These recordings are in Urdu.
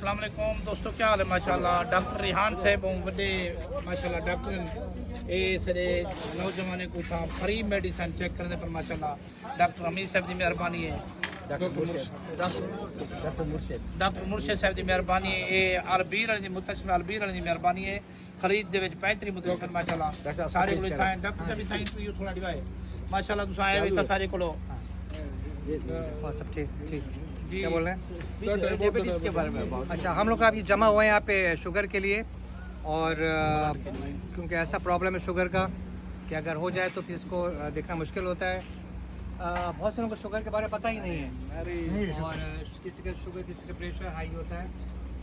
السلام علیکم دوستو، کیا حال ہے؟ ماشاءاللہ ڈاکٹر ریحان صاحب بڑے ماشاءاللہ ڈاکٹر اے سارے نوجوان کو تھا فری میڈیسن چیک کرنے پر ماشاءاللہ ڈاکٹر حمید صاحب کی مہربانی ہے، ڈاکٹر مرشد صاحب کی مہربانی ہے، اے البیر علی متشفع البیر علی مہربانی ہے، خرید دے وچ بہتری متشفع ماشاءاللہ سارے کو تھا ڈاکٹر صاحب تھا انٹرویو تھوڑا ڈیوائے ماشاءاللہ تساں آئے ہوئے تھا سارے کو سب ٹھیک جی کیا بول رہے ہیں ڈائبٹیز کے بارے میں اچھا ہم لوگ ابھی جمع ہوئے ہیں یہاں پہ شوگر کے لیے اور کیونکہ ایسا پرابلم ہے شوگر کا کہ اگر ہو جائے تو پھر اس کو دیکھنا مشکل ہوتا ہے. بہت سے لوگوں کو شوگر کے بارے میں پتہ ہی نہیں ہے اور کسی کا شوگر کسی کا پریشر ہائی ہوتا ہے،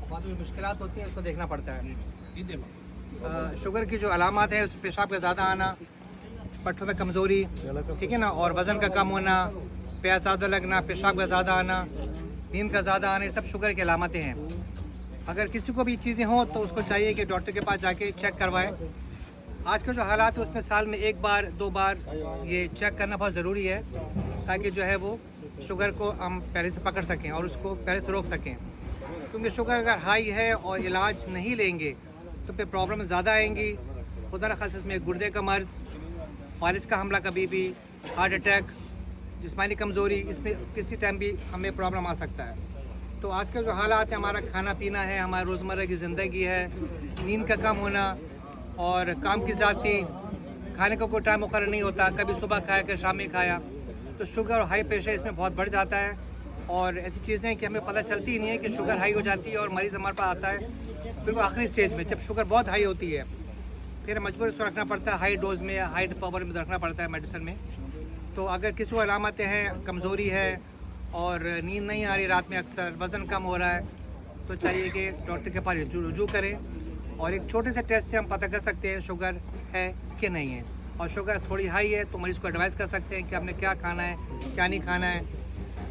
بعد میں مشکلات ہوتی ہیں، اس کو دیکھنا پڑتا ہے. شوگر کی جو علامات ہیں اس پیشاب کا زیادہ آنا، پٹھوں میں کمزوری، ٹھیک ہے نا، اور وزن کا کم ہونا، پیاس زیادہ لگنا، پیشاب کا زیادہ آنا، نیند کا زیادہ آنا، یہ سب شوگر کی علامتیں ہیں. اگر کسی کو بھی چیزیں ہوں تو اس کو چاہیے کہ ڈاکٹر کے پاس جا کے چیک کروائے. آج کا جو حالات ہے اس میں سال میں 1 بار 2 بار یہ چیک کرنا بہت ضروری ہے تاکہ جو ہے وہ شوگر کو ہم پہلے سے پکڑ سکیں اور اس کو پہلے سے روک سکیں. کیونکہ شوگر اگر ہائی ہے اور علاج نہیں لیں گے تو پھر پرابلم زیادہ آئیں گی. خدا نخواستہ اس میں گردے کا مرض، فالج کا حملہ، کبھی بھی ہارٹ اٹیک، جسمانی کمزوری، اس میں کسی ٹائم بھی ہمیں پرابلم آ سکتا ہے. تو آج کا جو حالات ہے، ہمارا کھانا پینا ہے، ہمارا روزمرہ کی زندگی ہے، نیند کا کم ہونا اور کام کی زیادتی، کھانے کا کوئی ٹائم مقرر نہیں ہوتا، کبھی صبح کھایا کہ شام میں کھایا، تو شوگر اور ہائی پریشر اس میں بہت بڑھ جاتا ہے. اور ایسی چیزیں کہ ہمیں پتہ چلتی ہی نہیں ہے کہ شوگر ہائی ہو جاتی ہے اور مریض ہمارے پاس آتا ہے بالکل آخری سٹیج میں جب شوگر بہت ہائی ہوتی ہے، پھر مجبور اس کو رکھنا پڑتا ہے ہائی ڈوز میں، ہائی پاور میں رکھنا پڑتا ہے میڈیسن میں. تو اگر کسی کو علامتیں ہیں، کمزوری ہے اور نیند نہیں آ رہی رات میں، اکثر وزن کم ہو رہا ہے، تو چاہیے کہ ڈاکٹر کے پاس رجوع کریں اور ایک چھوٹے سے ٹیسٹ سے ہم پتہ کر سکتے ہیں شوگر ہے کہ نہیں ہے. اور شوگر تھوڑی ہائی ہے تو مریض کو ایڈوائز کر سکتے ہیں کہ آپ نے کیا کھانا ہے، کیا نہیں کھانا ہے،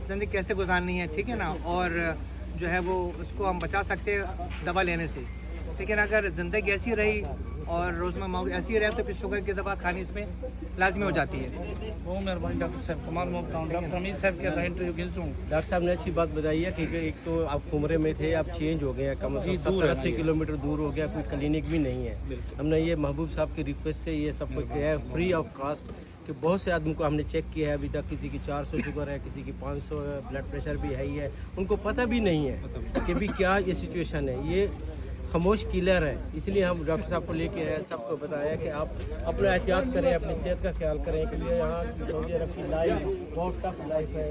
زندگی کیسے گزارنی ہے، ٹھیک ہے نا. اور جو ہے وہ اس کو ہم بچا سکتے ہیں دوا لینے سے. لیکن اگر زندگی ایسی رہی اور روزمرہ معمول ایسی رہے تو پھر شوگر کی دوا کھانی اس میں لازمی ہو جاتی ہے. بہت مہربانی ڈاکٹر صاحب، کمال محبت ہوں. ڈاکٹر حمید صاحب کے انٹرویو گنسوں. ڈاکٹر صاحب نے اچھی بات بتائی ہے کہ ایک تو آپ عمرے میں تھے، آپ چینج ہو گئے ہیں، کم از کم 70-80 کلومیٹر دور ہو گیا، کوئی کلینک بھی نہیں ہے. ہم نے یہ محبوب صاحب کی ریکویسٹ سے یہ سب کچھ کیا ہے فری آف کاسٹ، کہ بہت سے آدمی کو ہم نے چیک کیا ہے ابھی تک، کسی کی 400 شوگر ہے، کسی کی 500 ہے، بلڈ پریشر بھی ہائی ہے، ان کو پتہ بھی نہیں ہے کہ بھی کیا یہ سچویشن ہے. یہ خاموش کلر ہے، اس لیے ہم ڈاکٹر صاحب کو لے کے آئے، سب کو بتایا کہ آپ اپنا احتیاط کریں، اپنی صحت کا خیال کریں، کیونکہ یہاں سعودی عرب کی لائف بہت ٹف لائف ہے،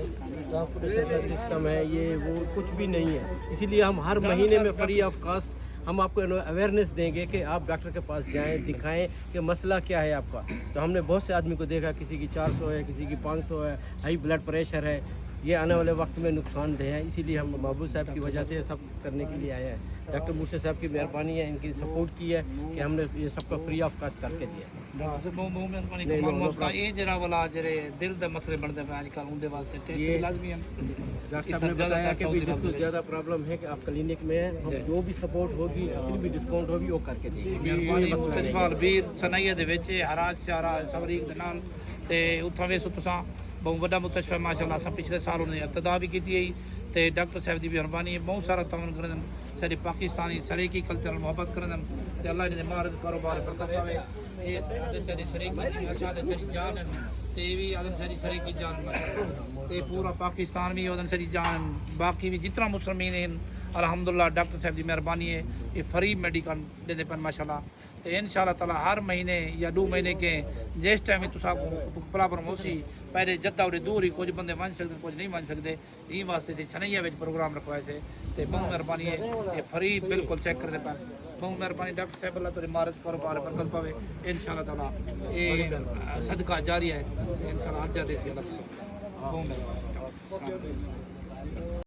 ٹرانسپورٹیشن کا سسٹم ہے، یہ وہ کچھ بھی نہیں ہے. اسی لیے ہم ہر مہینے میں فری آف کاسٹ ہم آپ کو اویئرنیس دیں گے کہ آپ ڈاکٹر کے پاس جائیں، دکھائیں کہ مسئلہ کیا ہے آپ کا. تو ہم نے بہت سے آدمی کو دیکھا، کسی کی 400 ہے، کسی کی 500 ہے، ہائی بلڈ پریشر ہے، یہ آنے والے وقت میں نقصان دہ ہے. اسی لیے ہم محبوب صاحب کی وجہ سے سب کرنے کے لیے آئے ہیں. ڈاکٹر مرشد صاحب کی مہربانی ہے، ان کی سپورٹ کی ہے کہ ہم نے یہ سب کا فری آف کاسٹ کر کے دیا. ڈاکٹر صاحب بہت مہربانی، کمال محبت. یہ جرا والا جڑے دل دے مسئلے بنتے ہیں آج کل، ان دے واسطے ٹیسٹ لازمی ہے. ڈاکٹر صاحب نے بتایا کہ بھی جس کو زیادہ پرابلم ہے کہ آپ کلینک میں ہیں، جو بھی سپورٹ ہوگی، کتنی بھی ڈسکاؤنٹ ہوگی وہ کر کے دیں گے. مہربانی مستشفى البیر سنائیہ دے وچ حراج سیارہ سوریق دے نال تے اتھاں ویسو تساں بہت بڑا مستشفى ماشاءاللہ. اساں پچھلے سال انہیں ابتدا بھی کی ہے تے ڈاکٹر صاحب دی مہربانی ہے، بہت سارا تعاون کرن سارے پاکستانی سریکی کلچر محبت کرن تے اللہ نے مہارت کاروبار برکت پاوے. یہ ساری سریکی اشاد ساری جان تے بھی ادن ساری سریکی جان تے پورا پاکستان بھی ادن ساری جان، باقی بھی جتنا مسلمین ہیں الحمدللہ ڈاکٹر صاحب کی مہربانی ہے. یہ فری میڈیکل دے پن ماشاءاللہ. تو انشاءاللہ تعالی ہر مہینے یا 2 مہینے کے جس ٹائم بھی تصا پرابلم ہو سی، پہلے جدہ اور دور ہی کچھ بندے مان سکتے کچھ نہیں مان سکتے، یہ واسطے تے چھنیا وچ پروگرام رکھوائے سے. تے بہت مہربانی ہے، یہ فری بالکل چیک کر دے پن. بہت مہربانی ڈاکٹر صاحب، اللہ تعالی مارس کاروبار برکت پاوے انشاءاللہ تعالی. یہ صدقہ جاری ہے انشاءاللہ. حج دے سی اللہ تعالی. بہت مہربانی.